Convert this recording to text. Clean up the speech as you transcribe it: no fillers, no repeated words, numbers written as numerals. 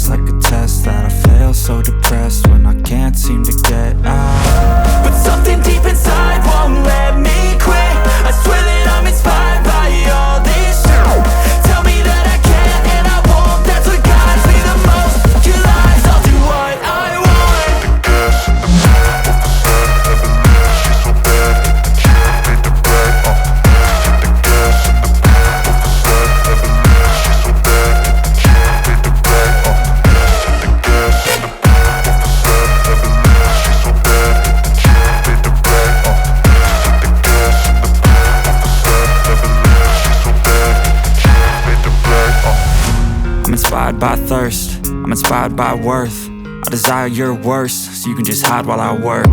feels like a test that I fail, so depressed when I can't seem to get out. But something deep inside won't let me quit. I swear that I'm inspired by all this shit. Tell me that I can't and I won't. That's what guides me the most. Your lies, I'll do what I want. Gas in the middle of the sun, never leave. She's so bad, can't beat the bride. The gas in the middle of the sun, never leave. She's so bad, can't beat the bride. The gas in the middle of the sun, never leave. She's so bad, can't beat the bride. The gas in the middle of the sun, never leave. She's so bad, can't beat the bride. I'm inspired by thirst, I'm inspired by worth. I desire your worst, so you can just hide while I work.